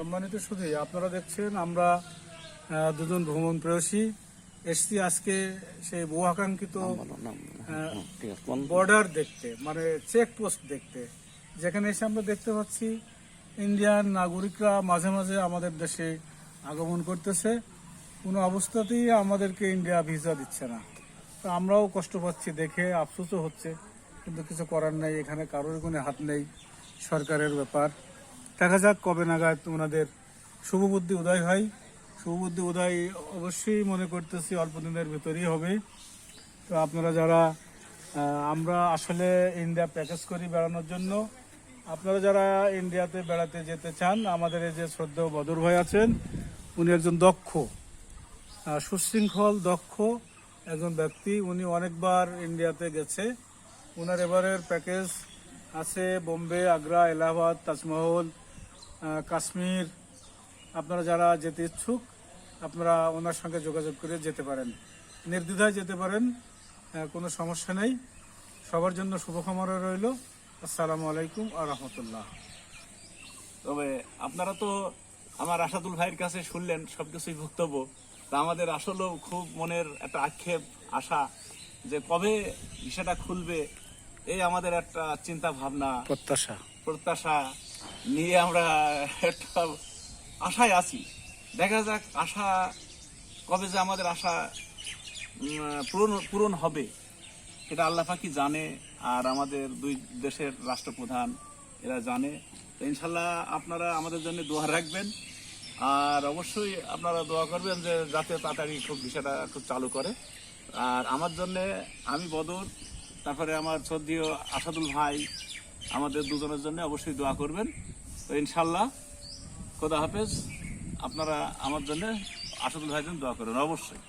সম্মানিত শুধু আপনারা দেখছেন আমরা দুজন ভ্রমণ প্রেয়সী এসছি আজকে সেই বহু আকাঙ্ক্ষিত বর্ডার দেখতে, মানে চেকপোস্ট দেখতে, যেখানে এসে আমরা দেখতে পাচ্ছি ইন্ডিয়ান নাগরিকরা মাঝে মাঝে আমাদের দেশে আগমন করতেছে। কোনো অবস্থাতেই আমাদেরকে ইন্ডিয়া ভিসা দিচ্ছে না। তো আমরাও কষ্ট পাচ্ছি, দেখে আফসোসও হচ্ছে, কিন্তু কিছু করার নেই। এখানে কারোর কোনো হাত নেই, সরকারের ব্যাপার। দেখা যাক কবে নাগাদ ওনাদের শুভবুদ্ধি উদয় হয়। শুভবুদ্ধি উদয় অবশ্যই মনে করতেছি অল্প দিনের ভিতরেই হবে। তো আপনারা যারা আমরা আসলে ইন্ডিয়া প্যাকেজ করি বেড়ানোর জন্য, আপনারা যারা ইন্ডিয়াতে বেড়াতে যেতে চান, আমাদের এই যে শ্রদ্ধেয় বদর ভাই আছেন, উনি একজন দক্ষ, সুশৃঙ্খল দক্ষ একজন ব্যক্তি। উনি অনেকবার ইন্ডিয়াতে গেছে। ওনার এবারের প্যাকেজ আছে বোম্বে, আগ্রা, এলাহাবাদ, তাজমহল, কাশ্মীর। আপনারা যারা যেতে ইচ্ছুক আপনারা ওনার সঙ্গে যোগাযোগ করে যেতে পারেন, নির্দ্বিধায় যেতে পারেন, কোনো সমস্যা নেই। সবার জন্য শুভকামনা রইল। আসসালামু আলাইকুম আ রহমতুল্লাহ। তবে আপনারা তো আমার আসাদুল ভাইয়ের কাছে শুনলেন সবকিছুই বক্তব্য। তা আমাদের আসলেও খুব মনের একটা আক্ষেপ, আশা যে কবে বিষয়টা খুলবে, এই আমাদের একটা চিন্তা ভাবনা, প্রত্যাশা নিয়ে আমরা একটা আশায় আছি। দেখা যাক আশা কবে যে আমাদের আশা পূরণ হবে, এটা আল্লাহ পাকি জানে, আর আমাদের দুই দেশের রাষ্ট্রপ্রধান এরা জানে। তো ইনশাল্লাহ আপনারা আমাদের জন্য দোয়া রাখবেন, আর অবশ্যই আপনারা দোয়া করবেন যে যাতে তাড়াতাড়ি খুব বিষয়টা খুব চালু করে। আর আমার জন্যে আমি বদর, তারপরে আমার শ্রদ্ধেয় আসাদুল ভাই, আমাদের দুজনের জন্য অবশ্যই দোয়া করবেন। তো ইনশাল্লাহ খোদা হাফেজ। আপনারা আমার জন্য আসাদুল ভাইয়ের জন্য দোয়া করবেন অবশ্যই।